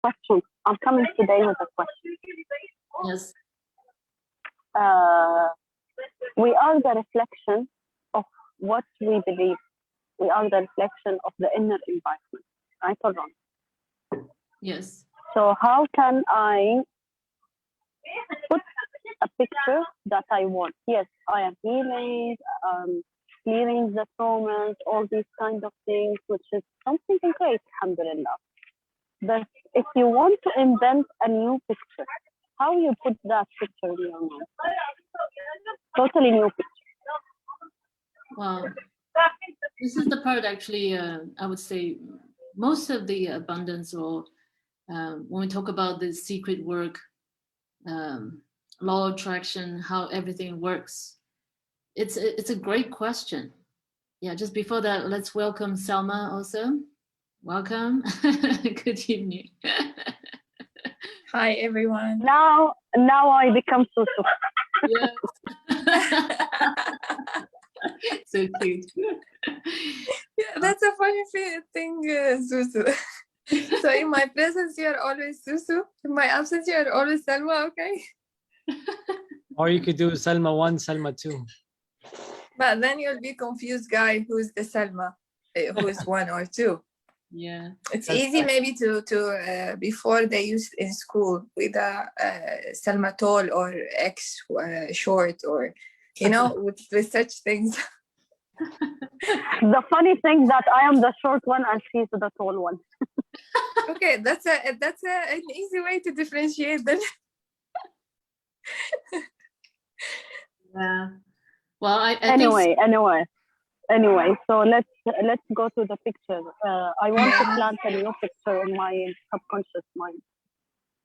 question. I'm coming today with a question. Yes. We are the reflection of what we believe. We are the reflection of the inner environment. Right or wrong? Yes. So how can I put a picture that I want? Yes, I am healing, clearing the traumas, all these kind of things, which is something great, alhamdulillah. But if you want to invent a new picture, how you put that picture in your mind? Totally new picture. Well, this is the part actually, I would say most of the abundance, or when we talk about the secret work, law of attraction, how everything works, it's a great question. Yeah, just before that, let's welcome Selma also. Welcome. Good evening. Hi, everyone. Now I become Susu. Yes. So cute. Yeah, that's a funny thing, Susu. So in my presence, you are always Susu. In my absence, you are always Salma, okay? Or you could do Salma 1, Salma 2. But then you'll be confused, guy, who's the Salma, who's 1 or 2. Yeah. It's That's easy right. maybe to before they used in school with a Salma tall or X short, or, you know, with such things. The funny thing that I am the short one and she's the tall one. Okay, that's an easy way to differentiate them. Yeah. Well, I Anyway, think so let's go to the picture. I want to plant a new picture in my subconscious mind.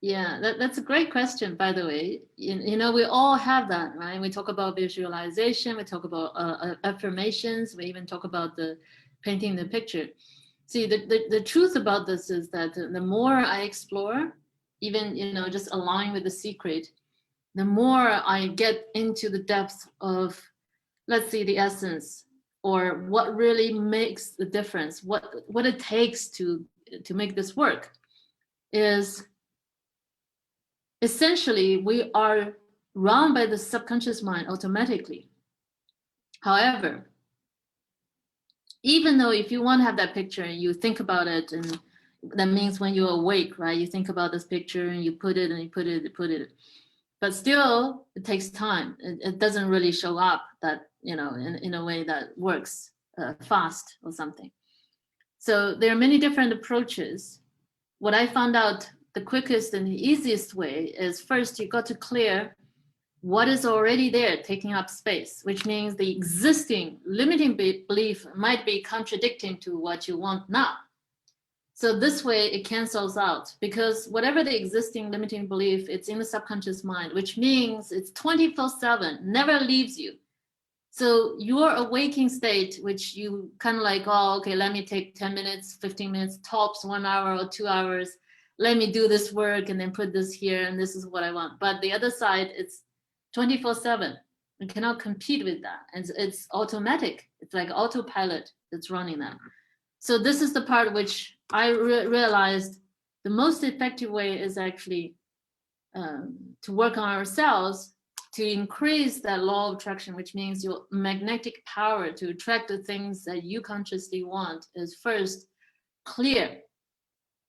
yeah, that's a great question, by the way. You know, we all have that, right? We talk about visualization, we talk about affirmations, we even talk about the painting the picture. See, the truth about this is that the more I explore, even, you know, just align with the secret, the more I get into the depth of, let's see, the essence, or what really makes the difference, what it takes to make this work, is essentially we are run by the subconscious mind automatically. However, even though if you want to have that picture and you think about it, and that means when you're awake, right, you think about this picture and you put it and you put it, but still it takes time. It doesn't really show up that, you know, in a way that works fast or something. So there are many different approaches. What I found out, the quickest and the easiest way is, first you got to clear what is already there taking up space, which means the existing limiting belief might be contradicting to what you want now. So this way it cancels out, because whatever the existing limiting belief, it's in the subconscious mind, which means it's 24/7, never leaves you. So your awaking state, which you kind of like, oh, okay, let me take 10 minutes, 15 minutes, tops 1 hour or 2 hours. Let me do this work and then put this here, and this is what I want. But the other side, it's 24/7. You cannot compete with that. And it's automatic. It's like autopilot that's running that. So this is the part which I realized the most effective way is actually to work on ourselves, to increase that law of attraction, which means your magnetic power to attract the things that you consciously want, is first clear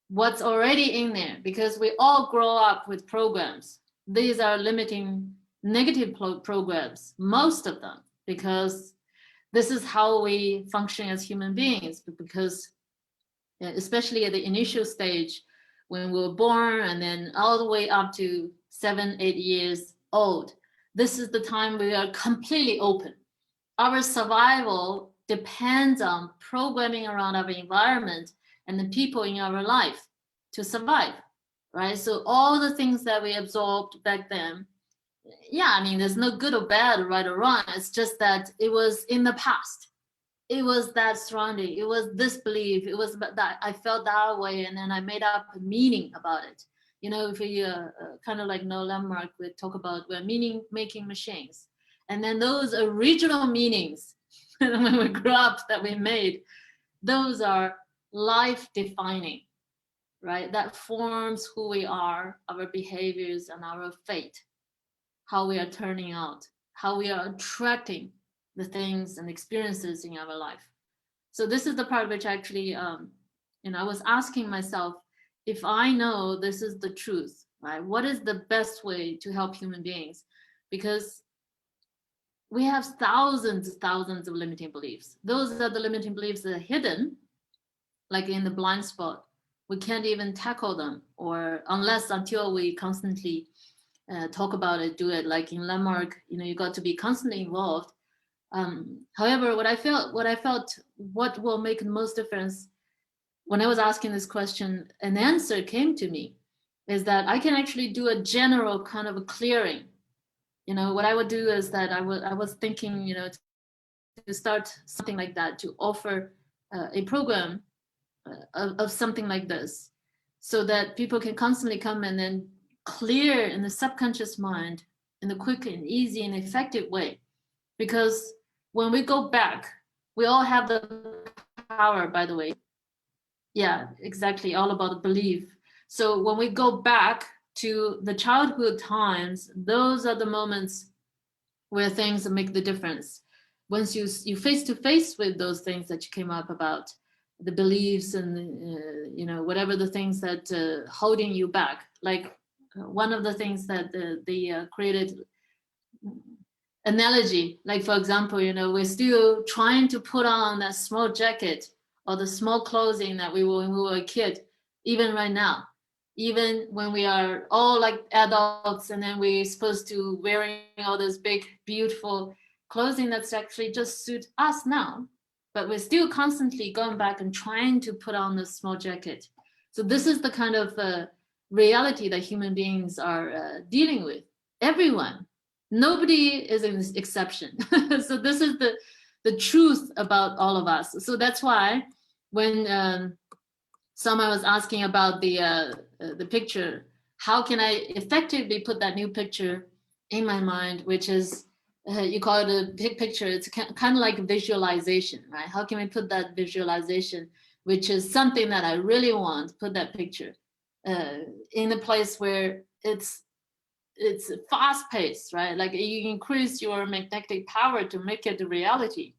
what's already in there, because we all grow up with programs. These are limiting negative programs, most of them, because this is how we function as human beings. Because especially at the initial stage, when we were born and then all the way up to 7, 8 years old, this is the time we are completely open. Our survival depends on programming around our environment and the people in our life to survive, right? So all the things that we absorbed back then, yeah, I mean, there's no good or bad or right or wrong. It's just that it was in the past. It was that surrounding. It was this belief. It was that I felt that way, and then I made up a meaning about it. You know, if we kind of like no landmark, we talk about we're meaning making machines, and then those original meanings when we grew up that we made, those are life defining, right? That forms who we are, our behaviors, and our fate, how we are turning out, how we are attracting the things and experiences in our life. So this is the part which actually, I was asking myself, if I know this is the truth, right? What is the best way to help human beings? Because we have thousands of limiting beliefs. Those are the limiting beliefs that are hidden, like in the blind spot. We can't even tackle them, or until we constantly talk about it, do it. Like in Landmark, you got to be constantly involved. However, what I felt, what will make the most difference when I was asking this question, an answer came to me, is that I can actually do a general kind of a clearing. What I would do is that I was thinking, to start something like that, to offer a program of something like this, so that people can constantly come and then clear in the subconscious mind in a quick and easy and effective way. Because when we go back, we all have the power, by the way. Yeah, exactly, all about belief. So when we go back to the childhood times, those are the moments where things make the difference. Once you face to face with those things that you came up about, the beliefs and whatever the things that holding you back. Like one of the things that they created analogy, like for example, we're still trying to put on that small jacket or the small clothing that we were when we were a kid, even right now, even when we are all like adults, and then we're supposed to wearing all this big beautiful clothing that's actually just suit us now, but we're still constantly going back and trying to put on this small jacket. So this is the kind of reality that human beings are dealing with. Everyone, nobody is an exception. So this is the truth about all of us. So that's why when someone was asking about the picture, how can I effectively put that new picture in my mind, which is you call it a big picture. It's kind of like visualization, right? How can we put that visualization, which is something that I really want, put that picture in a place where it's fast paced, right? Like you increase your magnetic power to make it a reality.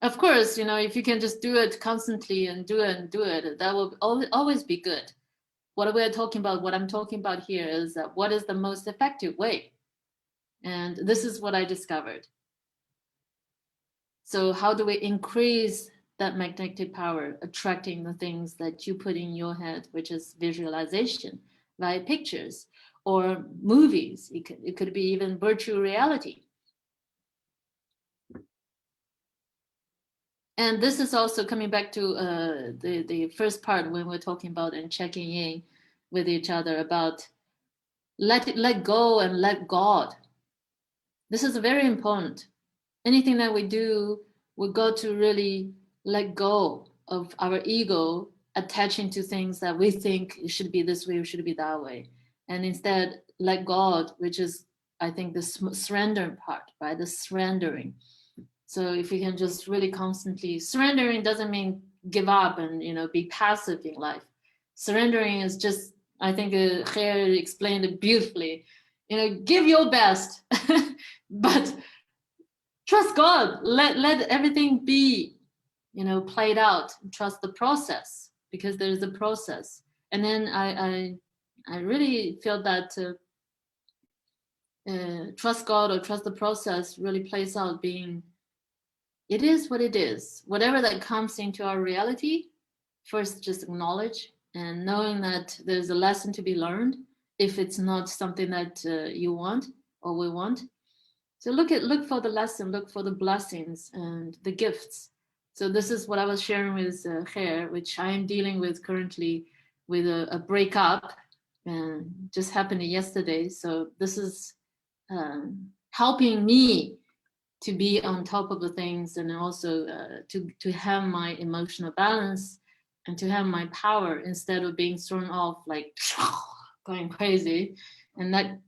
Of course, if you can just do it constantly and do it, that will always be good. What I'm talking about here is that what is the most effective way? And this is what I discovered. So how do we increase that magnetic power, attracting the things that you put in your head, which is visualization, right? Pictures or movies. It could be even virtual reality. And this is also coming back to the first part when we're talking about and checking in with each other about let go and let God. This is very important. Anything that we do, we got to really let go of our ego attaching to things that we think it should be this way or should be that way. And instead let God, which is, I think, the surrender part, right? The surrendering. So if we can just really constantly, surrendering doesn't mean give up and be passive in life. Surrendering is just, I think Khair explained it beautifully. Give your best, but trust God. Let everything be, played out. Trust the process, because there's a process. And then I really feel that trust God or trust the process really plays out being. It is what it is. Whatever that comes into our reality, first just acknowledge and knowing that there's a lesson to be learned if it's not something that you want or we want. So look for the lesson, look for the blessings and the gifts. So this is what I was sharing with Khair, which I am dealing with currently with a breakup, and just happened yesterday. So this is helping me to be on top of the things, and also to have my emotional balance and to have my power instead of being thrown off like going crazy. And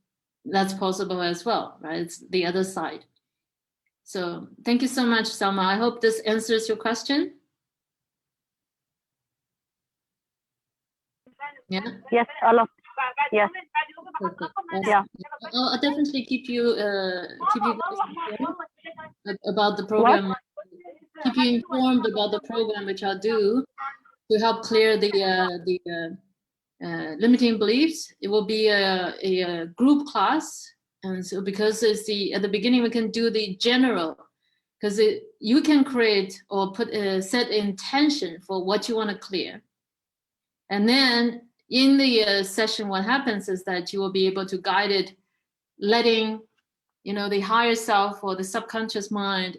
that's possible as well, right? It's the other side. So thank you so much, Selma. I hope this answers your question. Yeah. Yes, a lot. Yes. Perfect. Yeah. I'll definitely keep you guys informed about the program. Keep you informed about the program which I'll do to help clear the limiting beliefs. It will be a group class, and so because it's at the beginning we can do the general, because you can create or put set intention for what you want to clear, and then in the session what happens is that you will be able to guide it, letting the higher self or the subconscious mind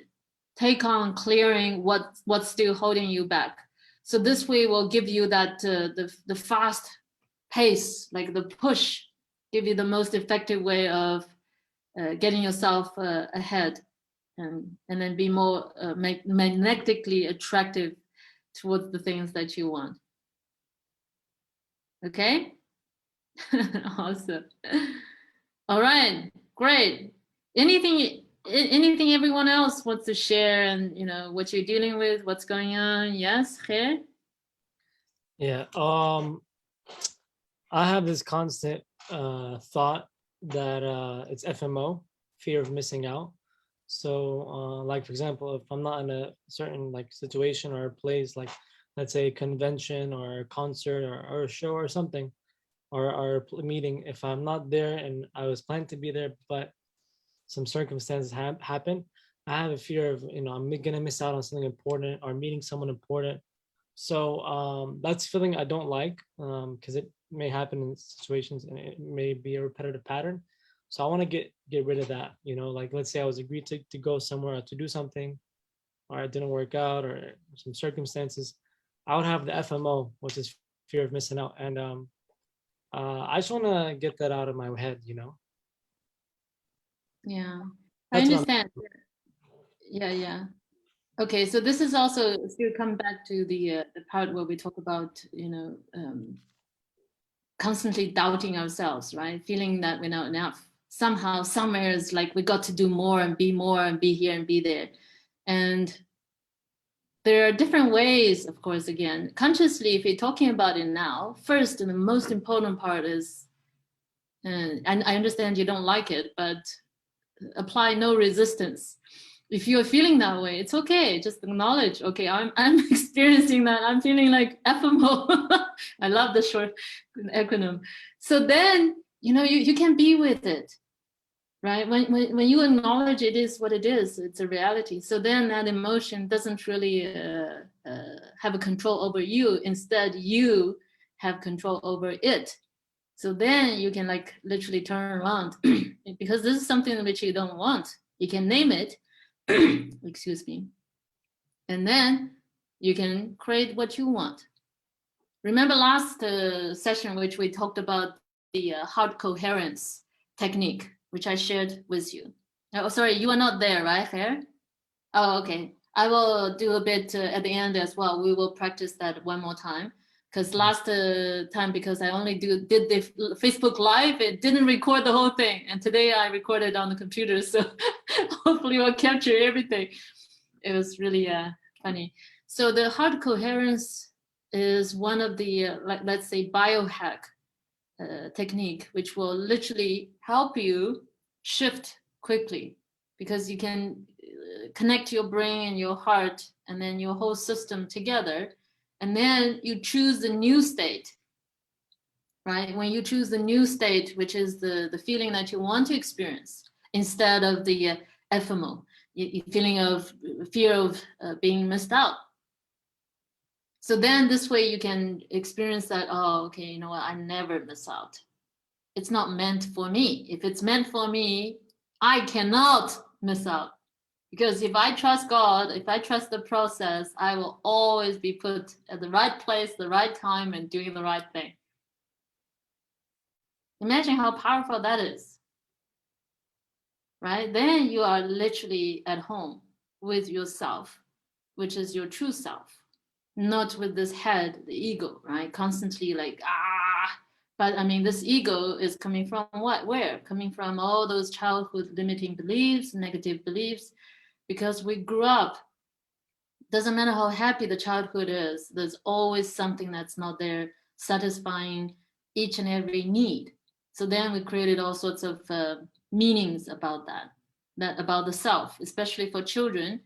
take on clearing what's still holding you back. So this way will give you that the fast pace, like the push, give you the most effective way of getting yourself ahead, and then be more magnetically attractive towards the things that you want. Okay. Awesome. All right, great. Anything everyone else wants to share, and what you're dealing with, what's going on? Yes, Khair? Yeah. I have this constant thought that it's FMO, fear of missing out. So like, for example, if I'm not in a certain like situation or a place, like let's say a convention or a concert or a show or something, or a meeting, if I'm not there and I was planning to be there, but some circumstances happen, I have a fear of, I'm gonna miss out on something important or meeting someone important. So that's a feeling I don't like, because it may happen in situations and it may be a repetitive pattern. So I want to get rid of that. Like, let's say I was agreed to go somewhere or to do something, or it didn't work out, or some circumstances, I would have the FMO, which is fear of missing out. And I just want to get that out of my head. Yeah, I That's what understand. Yeah. Okay, so this is also still come back to the part where we talk about constantly doubting ourselves, right? Feeling that we're not enough. Somehow, somewhere is like we got to do more and be here and be there. And there are different ways, of course, again, consciously, if you're talking about it now, first and the most important part is, and I understand you don't like it, but apply no resistance. If you're feeling that way, it's okay. Just acknowledge, okay, I'm experiencing that. I'm feeling like FMO. I love the short acronym. So then, you can be with it, right? When you acknowledge it is what it is, it's a reality. So then that emotion doesn't really have a control over you. Instead, you have control over it. So then you can like literally turn around because this is something which you don't want. You can name it, excuse me, and then you can create what you want. Remember last session which we talked about the heart coherence technique, which I shared with you. Oh, sorry, you are not there, right, Khair? Oh, okay. I will do a bit at the end as well. We will practice that one more time. Because last time, because I only did the Facebook Live, it didn't record the whole thing. And today I recorded on the computer, so hopefully we'll capture everything. It was really funny. So the heart coherence is one of the, let's say, biohack technique, which will literally help you shift quickly, because you can connect your brain and your heart and then your whole system together, and then you choose the new state, right? When you choose the new state, which is the feeling that you want to experience, instead of the FMO, feeling of fear of being missed out. So then this way you can experience that, oh, okay, you know what, I never miss out. It's not meant for me. If it's meant for me, I cannot miss out. Because if I trust God, if I trust the process, I will always be put at the right place, the right time, and doing the right thing. Imagine how powerful that is, right? Then you are literally at home with yourself, which is your true self, not with this head, the ego, right? Constantly like, but I mean, this ego is coming from what? Where? Coming from all those childhood limiting beliefs, negative beliefs, because we grew up. Doesn't matter how happy the childhood is, there's always something that's not there, satisfying each and every need. So then we created all sorts of meanings about that about the self, especially for children.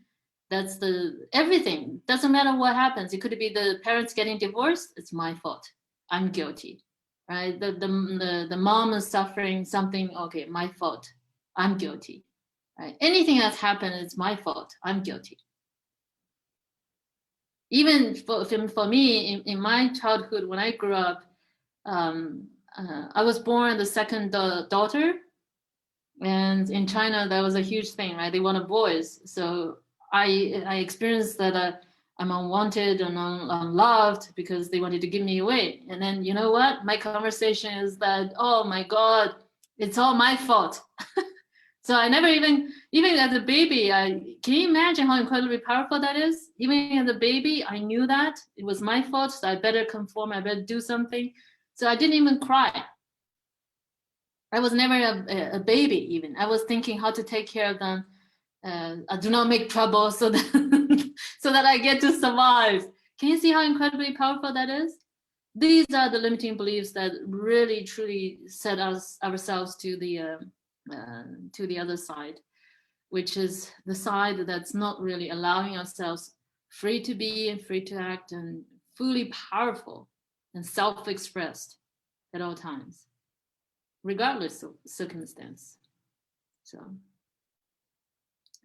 That's the everything. Doesn't matter what happens. It could be the parents getting divorced. It's my fault. I'm guilty, right? The mom is suffering something. Okay, my fault. I'm guilty. Right? Anything that's happened, it's my fault. I'm guilty. Even for me, in my childhood, when I grew up, I was born the second daughter, and in China that was a huge thing, right? They wanted boys, so I experienced that I'm unwanted and unloved because they wanted to give me away. And then you know what? My conversation is that, oh my God, it's all my fault. So I never even as a baby, can you imagine how incredibly powerful that is? Even as a baby, I knew that it was my fault, so I better conform, I better do something. So I didn't even cry. I was never a baby even. I was thinking how to take care of them. I do not make trouble so that, so that I get to survive. Can you see how incredibly powerful that is? These are the limiting beliefs that really, truly set ourselves to the other side, which is the side that's not really allowing ourselves free to be and free to act and fully powerful and self-expressed at all times, regardless of circumstance. So,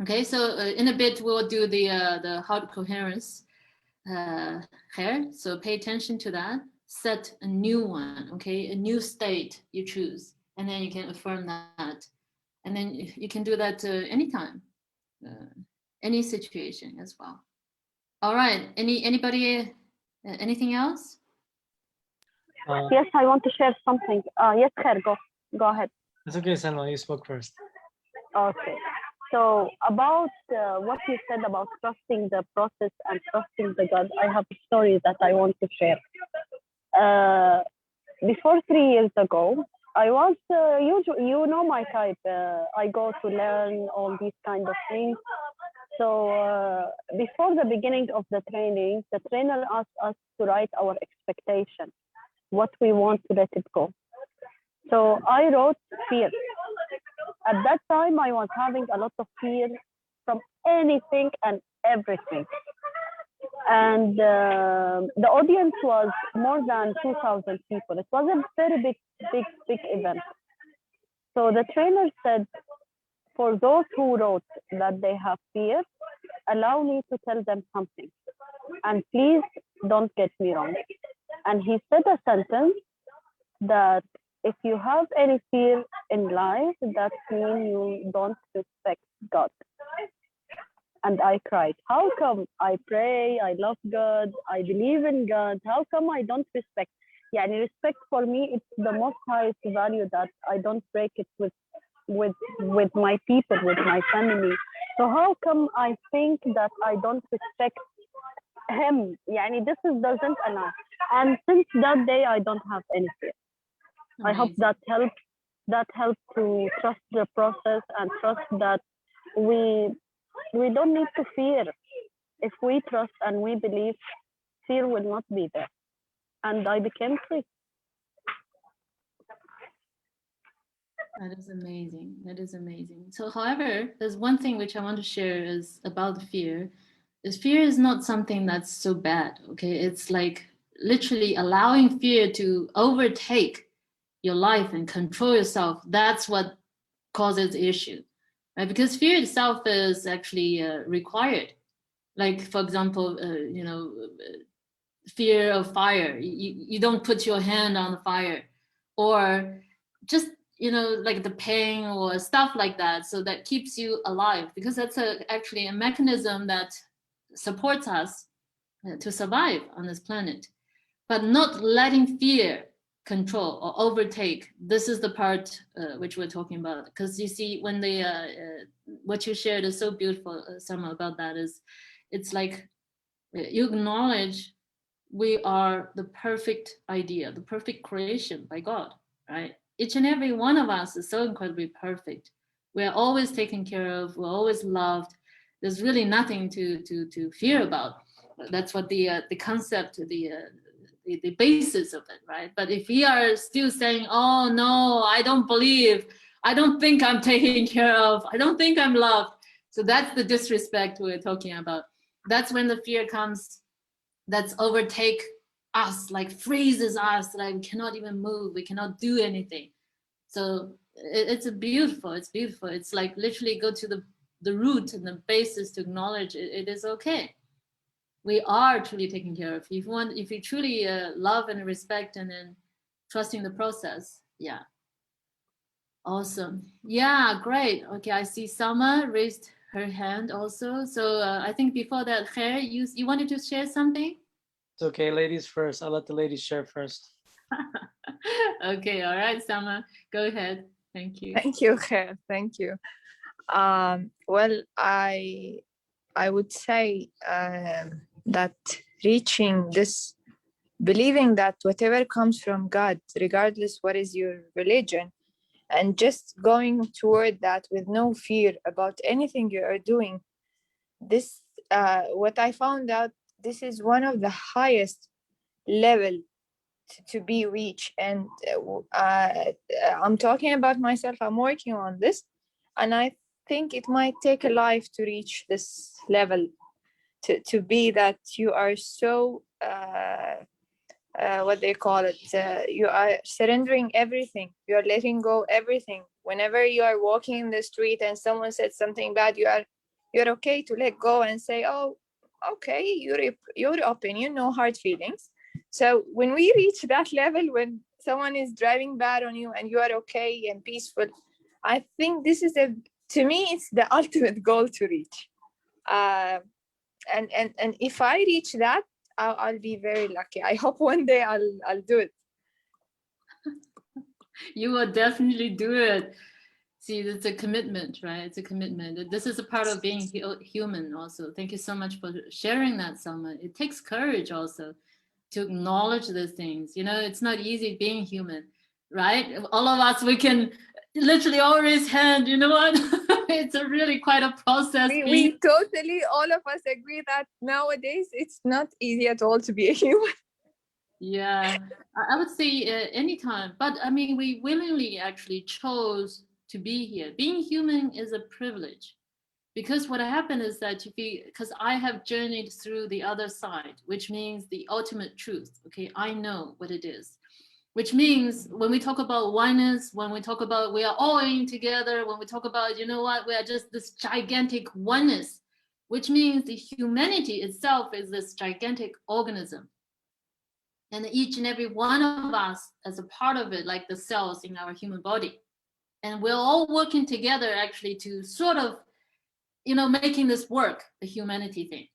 okay, so in a bit we'll do the heart coherence here. So pay attention to that. Set a new one, okay, a new state you choose, and then you can affirm that. And then you can do that anytime, any situation as well. All right. Anybody? Anything else? Yes, I want to share something. Yes, Khair, go ahead. It's okay, Salma, you spoke first. Okay. So about what you said about trusting the process and trusting the God, I have a story that I want to share. Before 3 years ago, I was you know my type. I go to learn all these kind of things. So before the beginning of the training, the trainer asked us to write our expectation, what we want to let it go. So I wrote fear. At that time, I was having a lot of fear from anything and everything. And the audience was more than 2,000 people. It was a very big event. So the trainer said, for those who wrote that they have fear, allow me to tell them something. And please don't get me wrong. And he said a sentence that if you have any fear in life, that means you don't respect God. And I cried. How come I pray, I love God, I believe in God? How come I don't respect? Yeah, and respect for me, it's the most highest value that I don't break it with my people, with my family. So how come I think that I don't respect him? Yeah, this doesn't allow. And since that day, I don't have any fear. I hope that helps to trust the process and trust that we don't need to fear. If we trust and we believe, fear will not be there. And I became free. That is amazing. That is amazing. So, however, there's one thing which I want to share is about fear. Fear is not something that's so bad. Okay, it's like literally allowing fear to overtake your life and control yourself. That's what causes the issue, right? Because fear itself is actually required. Like, for example, fear of fire. You don't put your hand on the fire, or just like the pain or stuff like that. So that keeps you alive, because that's actually a mechanism that supports us to survive on this planet. But not letting fear control or overtake. This is the part which we're talking about. Because you see, when what you shared is so beautiful, Sama, about that is, it's like you acknowledge we are the perfect idea, the perfect creation by God, right? Each and every one of us is so incredibly perfect. We're always taken care of. We're always loved. There's really nothing to fear about. That's what the concept, the the basis of it, right? But if we are still saying, oh no, I don't believe, I don't think I'm taken care of, I don't think I'm loved, so that's the disrespect we're talking about. That's when the fear comes, that's overtake us, like freezes us, like we cannot even move, we cannot do anything. So it's beautiful, it's beautiful. It's like literally go to the root and the basis to acknowledge it is okay. We are truly taken care of. If you truly love and respect and then trusting the process, yeah. Awesome. Yeah, great. Okay, I see Sama raised her hand also. So I think before that, Khair, you wanted to share something? It's okay, ladies first. I'll let the ladies share first. Okay, all right, Sama, go ahead. Thank you. Thank you, Khair. Thank you. Well, I would say that reaching this, believing that whatever comes from God, regardless what is your religion, and just going toward that with no fear about anything you are doing, this what I found out, this is one of the highest level to be reached. And I'm talking about myself, I'm working on this, and I think it might take a life to reach this level, to be that you are so what they call it, you are surrendering everything, you are letting go everything. Whenever you are walking in the street and someone said something bad, you're okay to let go and say, oh, okay, your opinion, no hard feelings. So when we reach that level, when someone is driving bad on you and you are okay and peaceful, I think this is to me, it's the ultimate goal to reach. And if I reach that, I'll be very lucky. I hope one day I'll do it. You will definitely do it. See, it's a commitment, right? It's a commitment. This is a part of being human also. Thank you so much for sharing that, Selma. It takes courage also to acknowledge these things. You know, it's not easy being human, right? All of us, we can literally all raise hand, you know what? It's a really quite a process. We totally, all of us agree that nowadays it's not easy at all to be a human. Yeah, I would say anytime, but I mean, we willingly actually chose to be here. Being human is a privilege, because what happened is that because I have journeyed through the other side, which means the ultimate truth. Okay, I know what it is, which means when we talk about oneness, when we talk about we are all in together, when we talk about, you know what, we are just this gigantic oneness, which means the humanity itself is this gigantic organism. And each and every one of us as a part of it, like the cells in our human body. And we're all working together actually to sort of, you know, making this work, the humanity thing.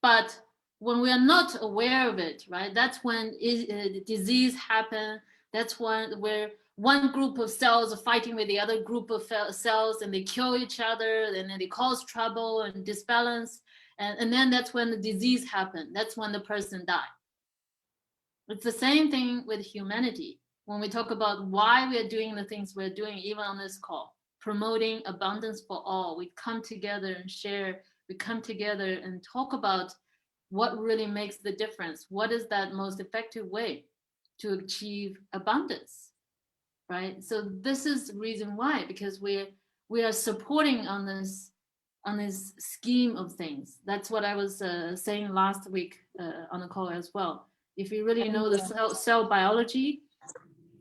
But when we are not aware of it, right, that's when disease happen. That's where one group of cells are fighting with the other group of cells, and they kill each other, and then they cause trouble and disbalance. And then that's when the disease happen. That's when the person dies. It's the same thing with humanity. When we talk about why we are doing the things we're doing, even on this call, promoting abundance for all, we come together and share, we come together and talk about what really makes the difference. What is that most effective way to achieve abundance, right? So this is the reason why, because we are supporting on this scheme of things. That's what I was saying last week on the call as well. If you really know the cell biology,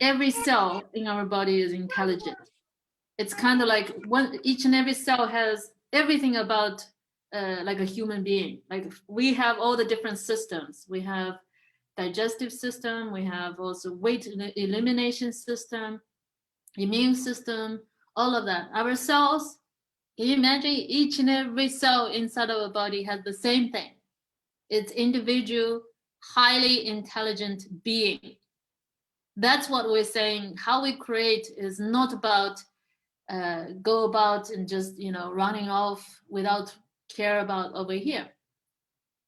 every cell in our body is intelligent. It's kind of like each and every cell has everything about like a human being. Like we have all the different systems. We have digestive system. We have also weight elimination system, immune system, all of that. Our cells, can you imagine each and every cell inside of our body has the same thing? It's individual, highly intelligent being. That's what we're saying. How we create is not about go about and just, you know, running off without care about over here.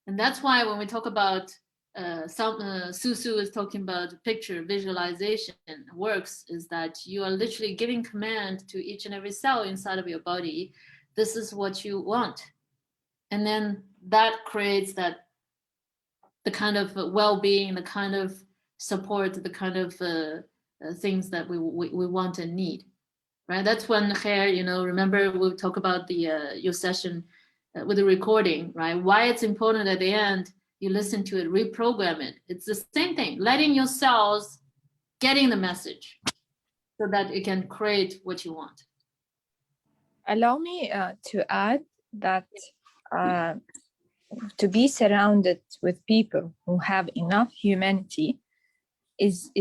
And that's why when we talk about Susu is talking about picture visualization works, is that you are literally giving command to each and every cell inside of your body. This is what you want. And then that creates that the kind of well-being, the kind of support, the kind of things that we want and need, right? That's when Khair, you know, remember we talk about the your session with the recording, right? Why it's important at the end, you listen to it, reprogram it. It's the same thing, letting your cells getting the message so that it can create what you want. Allow me to add that to be surrounded with people who have enough humanity is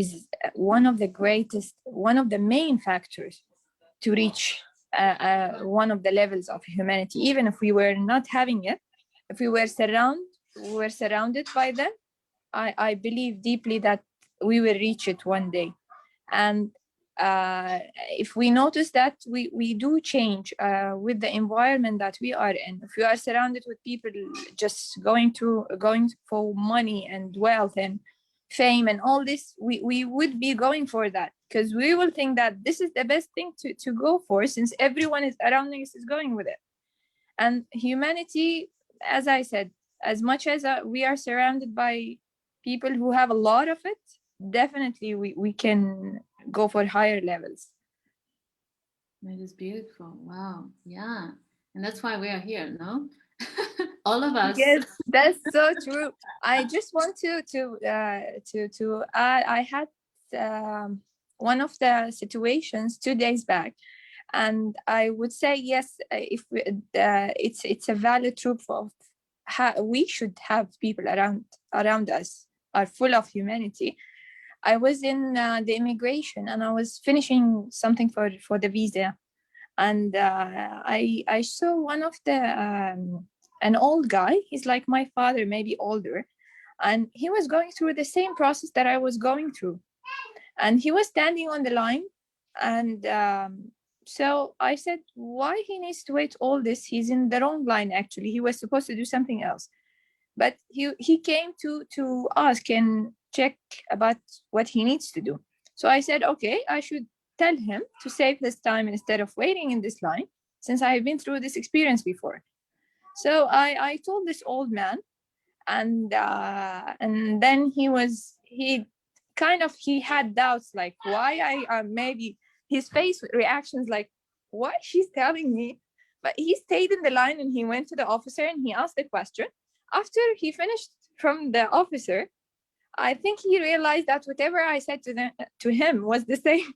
one of the main factors to reach one of the levels of humanity. Even if we were not having it, if we were surrounded by them, I believe deeply that we will reach it one day. And if we notice that we do change with the environment that we are in, if we are surrounded with people just going for money and wealth and fame and all this, we would be going for that, because we will think that this is the best thing to go for, since everyone is around us is going with it. And humanity, as I said, as much as we are surrounded by people who have a lot of it, definitely we can go for higher levels. It is beautiful. Wow. Yeah. And that's why we are here, no? All of us. Yes, that's so true. I just want to add, I had one of the situations 2 days back, and I would say yes, if it's a valid truth of how we should have people around us are full of humanity. I was in the immigration, and I was finishing something for the visa, and I saw one of the an old guy. He's like my father, maybe older, and he was going through the same process that I was going through, and he was standing on the line, and so I said, why he needs to wait all this? He's in the wrong line. Actually, he was supposed to do something else, but he came to ask and check about what he needs to do. So I said, okay, I should tell him to save his time instead of waiting in this line, since I have been through this experience before. So I told this old man, and then he had doubts, like why I maybe his face reactions like what she's telling me. But he stayed in the line, and he went to the officer and he asked the question. After he finished from the officer, I think he realized that whatever I said to him was the same.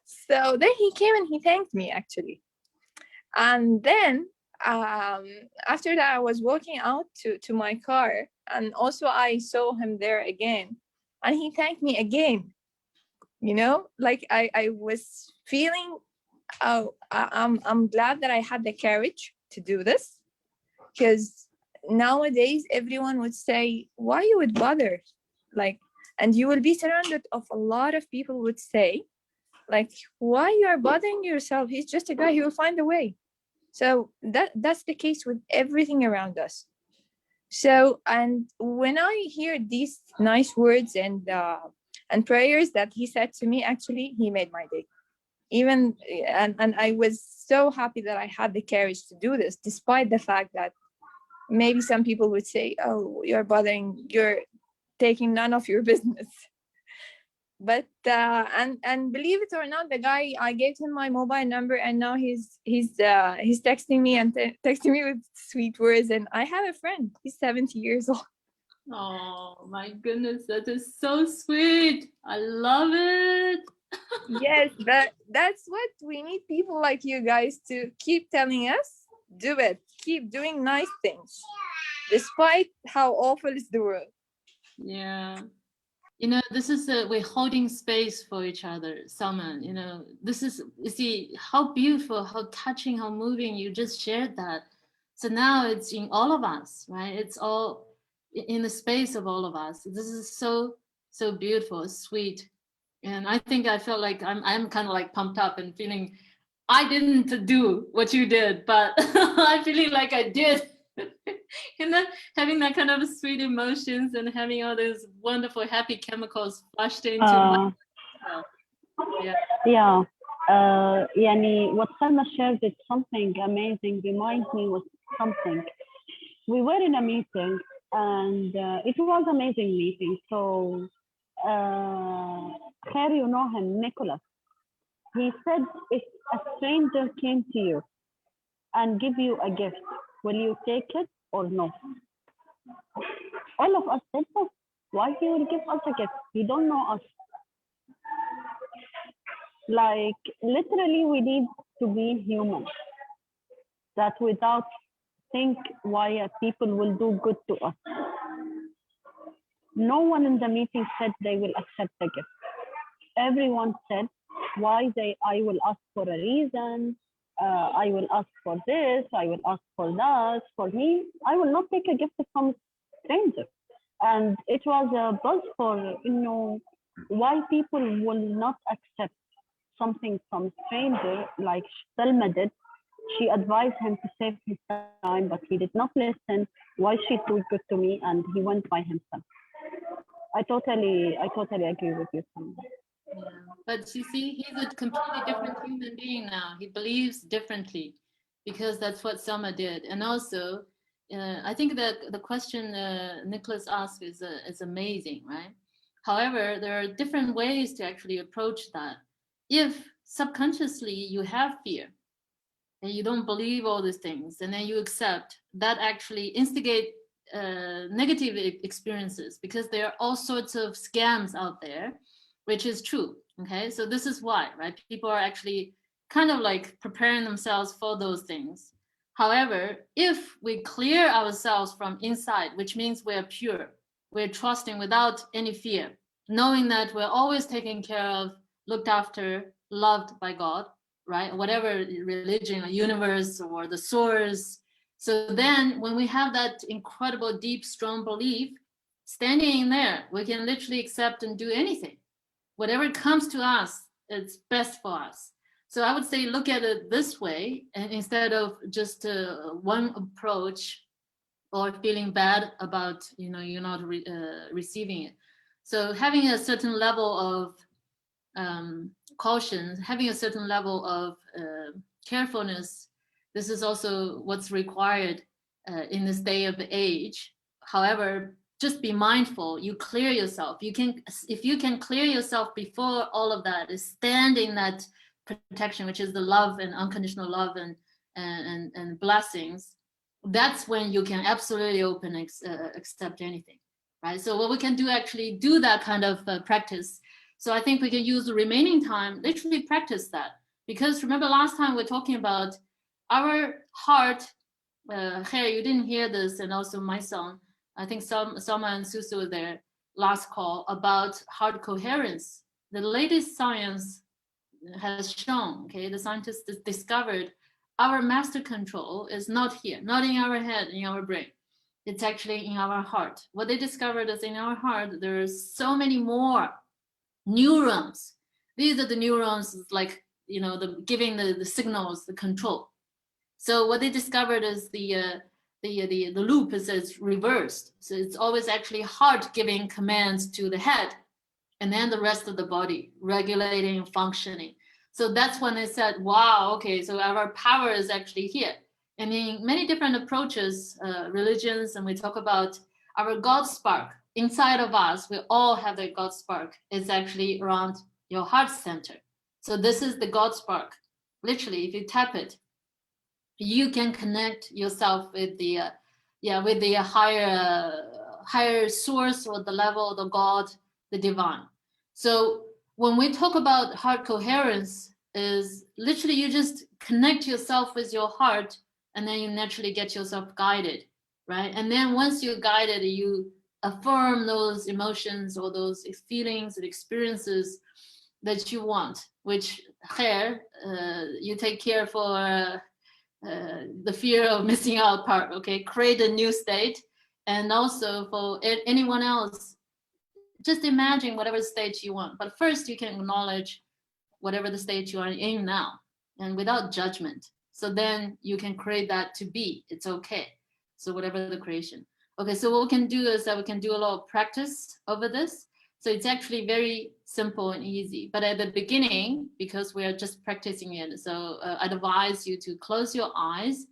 So then he came and he thanked me, actually. And then after that, I was walking out to my car, and also I saw him there again, and he thanked me again. You know, like I was feeling, oh, I'm glad that I had the courage to do this, because nowadays everyone would say, why you would bother? Like, and you will be surrounded of a lot of people would say, like, why you are bothering yourself? He's just a guy, he will find a way. So that's the case with everything around us. So, and when I hear these nice words and prayers that he said to me, actually, he made my day. Even and I was so happy that I had the courage to do this, despite the fact that maybe some people would say, oh, you're taking none of your business. But and believe it or not, the guy, I gave him my mobile number, and now he's texting me and texting me with sweet words. And I have a friend, he's 70 years old. Oh my goodness, that is so sweet. I love it. Yes, that's what we need, people like you guys to keep telling us, do it, keep doing nice things despite how awful is the world. Yeah. You know, this is we're holding space for each other, Salman. You know, this is, you see how beautiful, how touching, how moving you just shared that. So now it's in all of us, right? It's all in the space of all of us. This is so beautiful, sweet. And I think I felt like I'm kind of like pumped up and feeling I didn't do what you did, but I'm feeling like I did. And then having that kind of sweet emotions and having all those wonderful happy chemicals flushed into my yeah. Yani what Salma shared is something amazing. Reminds me was something. We were in a meeting, and it was amazing meeting. So, Khair, you know him, Nicholas. He said, if a stranger came to you and give you a gift, will you take it or no? All of us said no. Why he will give us a gift? He don't know us. Like literally, we need to be human. That without think why people will do good to us. No one in the meeting said they will accept the gift. Everyone said why I will ask for a reason. I will ask for this. I will ask for that. For me, I will not take a gift from stranger. And it was a buzz for why people will not accept something from stranger like Selma did. She advised him to save his time, but he did not listen. Why she too good to me, and he went by himself. I totally agree with you, Selma. Yeah. But you see, he's a completely different human being now. He believes differently because that's what Selma did. And also, I think that the question Nicholas asked is amazing, right? However, there are different ways to actually approach that. If subconsciously you have fear and you don't believe all these things, and then you accept, that actually instigate negative experiences, because there are all sorts of scams out there, which is true. Okay, so this is why, right? People are actually kind of like preparing themselves for those things. However, if we clear ourselves from inside, which means we're pure, we're trusting without any fear, knowing that we're always taken care of, looked after, loved by God, right? Whatever religion or universe or the source. So then when we have that incredible, deep, strong belief, standing in there, we can literally accept and do anything. Whatever comes to us, it's best for us. So I would say look at it this way, and instead of just one approach or feeling bad about you're not receiving it. So having a certain level of caution, having a certain level of carefulness, this is also what's required in this day of age. However, just be mindful, you clear yourself. If you can clear yourself before all of that, is stand in that protection, which is the love and unconditional love and blessings, that's when you can absolutely open accept anything, right? So what we can do, actually do that kind of practice. So I think we can use the remaining time, literally practice that. Because remember last time we're talking about our heart, Khair, you didn't hear this, and also my son, I think Salma and Susu were there last call about heart coherence. The latest science has shown, okay, the scientists discovered our master control is not here, not in our head, in our brain. It's actually in our heart. What they discovered is in our heart, there's so many more neurons. These are the neurons, like giving the signals, the control. So what they discovered is the loop is reversed. So it's always actually heart giving commands to the head, and then the rest of the body regulating and functioning. So that's when they said, wow, okay, so our power is actually here. And in many different approaches, religions, and we talk about our God spark inside of us, we all have the God spark. It's actually around your heart center. So this is the God spark. Literally, if you tap it, you can connect yourself with the higher source, or the level of the God, the divine. So when we talk about heart coherence, is literally you just connect yourself with your heart, and then you naturally get yourself guided, right? And then once you're guided, you affirm those emotions or those feelings and experiences that you want, which Khair, you take care for the fear of missing out part, okay? Create a new state. And also for anyone else, just imagine whatever state you want. But first you can acknowledge whatever the state you are in now, and without judgment. So then you can create that to be, it's okay. So whatever the creation. Okay, so what we can do is that we can do a lot of practice over this. So it's actually very simple and easy. But at the beginning, because we are just practicing it, so I'd advise you to close your eyes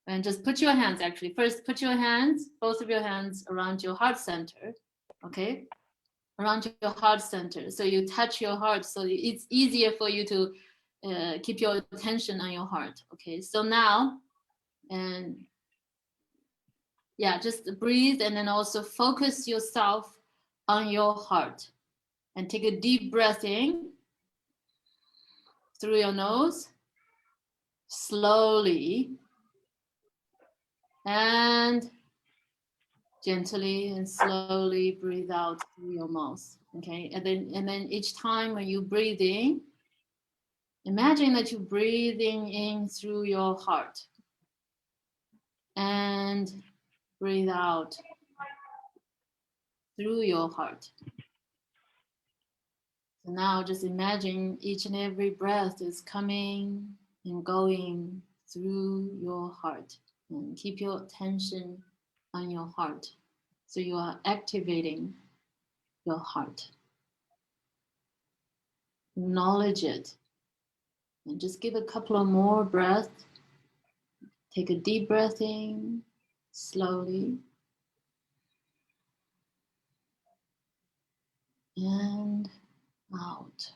And just put your hands, actually, first put your hands, both of your hands around your heart center, okay? Around your heart center. So you touch your heart, so it's easier for you to keep your attention on your heart, okay? So now, and yeah, just breathe and then also focus yourself on your heart. And take a deep breath in through your nose, slowly, and gently and slowly breathe out through your mouth. Okay, and then each time when you breathe in, imagine that you're breathing in through your heart, and breathe out through your heart. So now just imagine each and every breath is coming and going through your heart, and keep your attention on your heart. So you are activating your heart. Acknowledge it. And just give a couple of more breaths. Take a deep breath in, slowly. And out.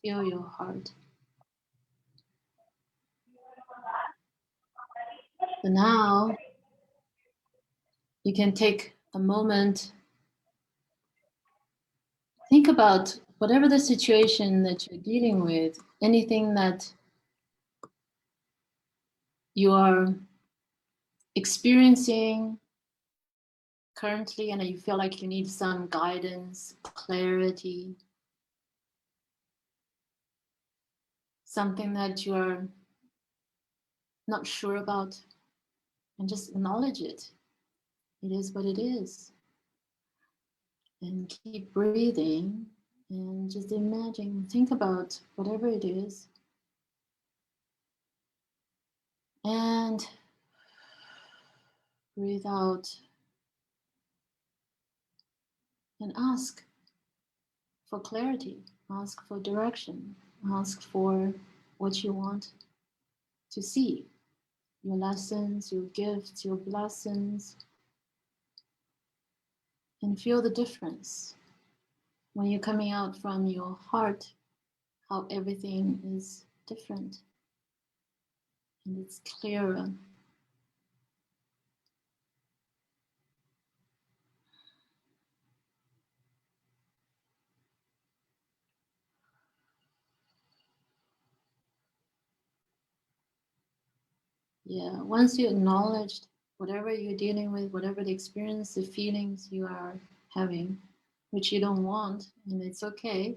Feel your heart. So now you can take a moment. Think about whatever the situation that you're dealing with, anything that you are experiencing currently, and you feel like you need some guidance, clarity, something that you're not sure about, and just acknowledge it. It is what it is. And keep breathing and just imagine, think about whatever it is. And breathe out and ask for clarity, ask for direction, ask for what you want to see, your lessons, your gifts, your blessings, and feel the difference when you're coming out from your heart, how everything is different and it's clearer. Yeah, once you acknowledge whatever you're dealing with, whatever the experience, the feelings you are having, which you don't want, and it's okay.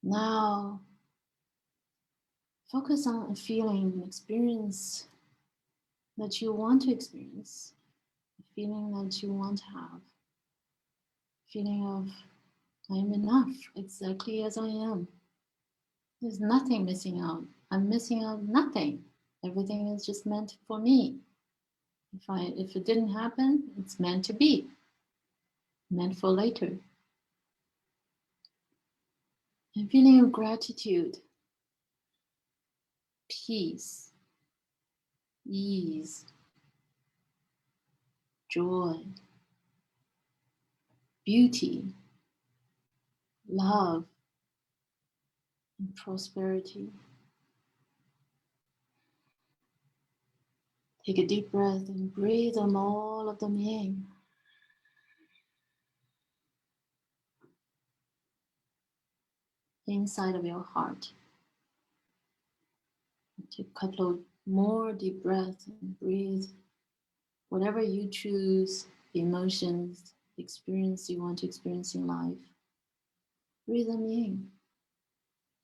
Now, focus on a feeling, an experience that you want to experience, a feeling that you want to have, feeling of, I am enough exactly as I am. There's nothing missing out. I'm missing out nothing. Everything is just meant for me. If it didn't happen, it's meant to be, meant for later. And feeling of gratitude, peace, ease, joy, beauty, love, and prosperity. Take a deep breath and breathe them, all of them in. Inside of your heart. Take a couple of more deep breaths and breathe whatever you choose, the emotions, the experience you want to experience in life. Breathe them in,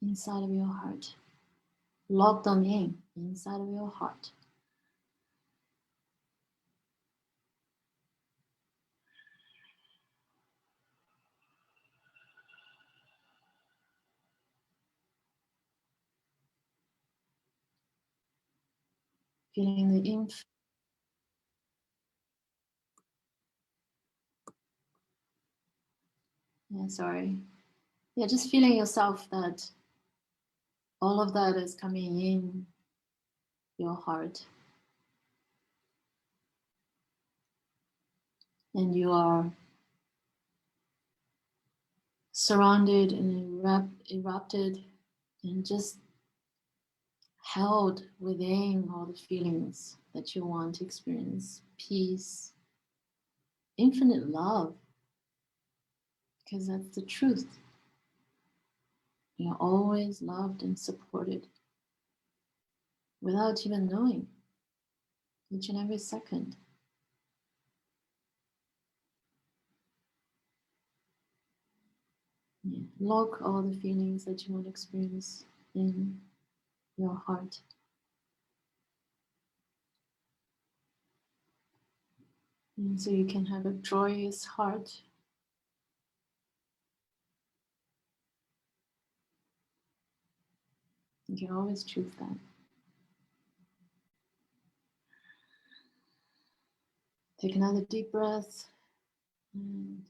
inside of your heart. Lock them in, inside of your heart. Feeling the inflow. Yeah, sorry. Yeah, just feeling yourself that all of that is coming in your heart. And you are surrounded and erupted and just held within all the feelings that you want to experience. Peace, infinite love, because that's the truth. You're always loved and supported without even knowing, each and every second. Yeah. Lock all the feelings that you want to experience in your heart. And so you can have a joyous heart. You can always choose that. Take another deep breath. And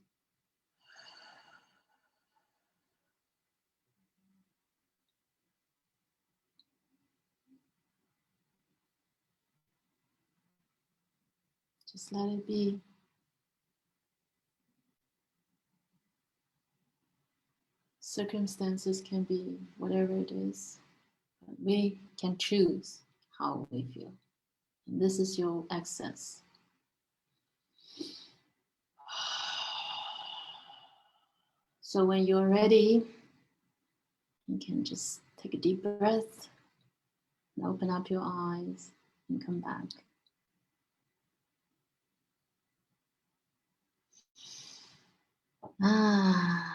just let it be. Circumstances can be whatever it is. But we can choose how we feel. And this is your access. So when you're ready, you can just take a deep breath and open up your eyes and come back. Ah.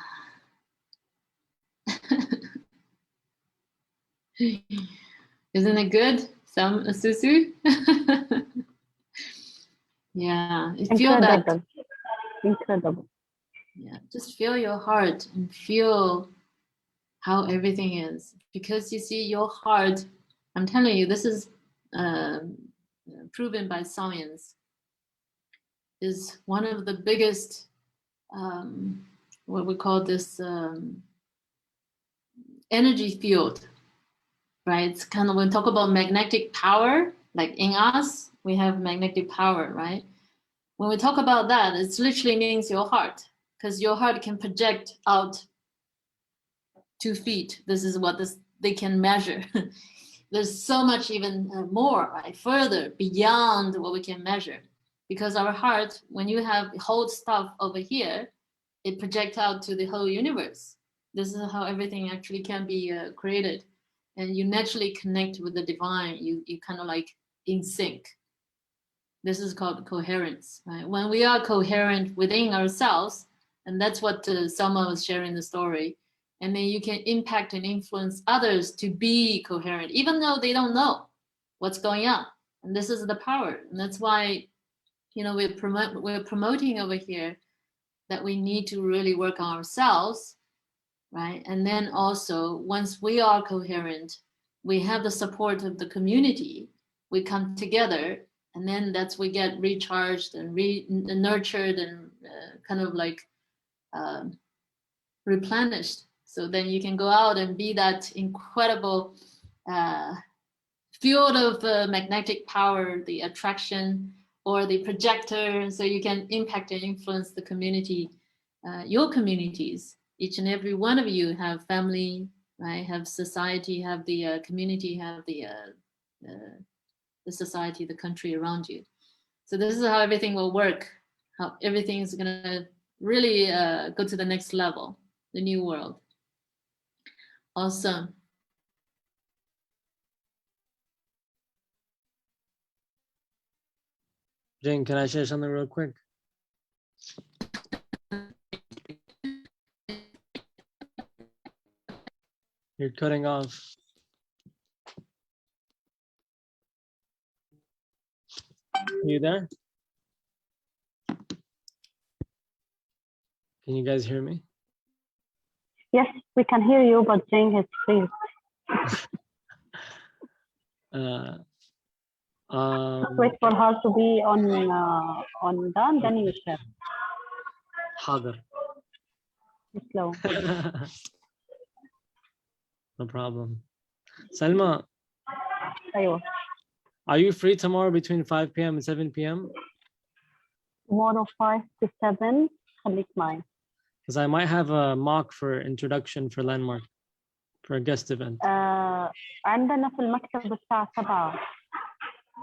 Isn't it good? Some Susu? Yeah, feel that. Incredible. Incredible. Yeah, just feel your heart and feel how everything is. Because you see, your heart, I'm telling you, this is proven by science, is one of the biggest, what we call this energy field, right? It's kind of, when we talk about magnetic power, like in us, we have magnetic power, right? When we talk about that, it literally means your heart, because your heart can project out 2 feet. This is what they can measure. There's so much even more, right? Further beyond what we can measure. Because our heart, when you hold stuff over here, it projects out to the whole universe. This is how everything actually can be created. And you naturally connect with the divine. You kind of like in sync. This is called coherence, right? When we are coherent within ourselves, and that's what Selma was sharing the story, and then you can impact and influence others to be coherent, even though they don't know what's going on. And this is the power. And that's why, we're promoting over here that we need to really work on ourselves, right? And then also, once we are coherent, we have the support of the community, we come together, and then we get recharged and nurtured and kind of like replenished. So then you can go out and be that incredible field of magnetic power, the attraction or the projector, so you can impact and influence the community, your communities. Each and every one of you have family, right? Have society, have the community, have the society, the country around you. So this is how everything will work, how everything is gonna really go to the next level, the new world. Awesome. Jane, can I share something real quick? You're cutting off. Are you there? Can you guys hear me? Yes, we can hear you, but Jane is freeze. Wait for her to be on done, then you share. Harder. Slow. No problem. Salma, أيوة. are you free tomorrow between 5 p.m. and 7 p.m.? Tomorrow 5 to 7 خليك معي. Because I might have a mock for introduction for Landmark for a guest event. عندنا في المكتب الساعة 7.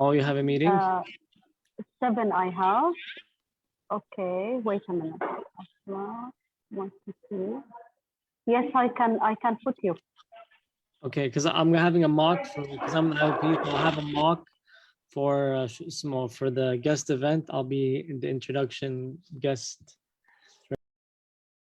Oh, you have a meeting? 7 I have. Okay, wait a minute. 1 to 2. Yes, I can put you. Okay, because I'm having a mock for, because I'm an LP, so I'll have a mock for small for the guest event. I'll be in the introduction guest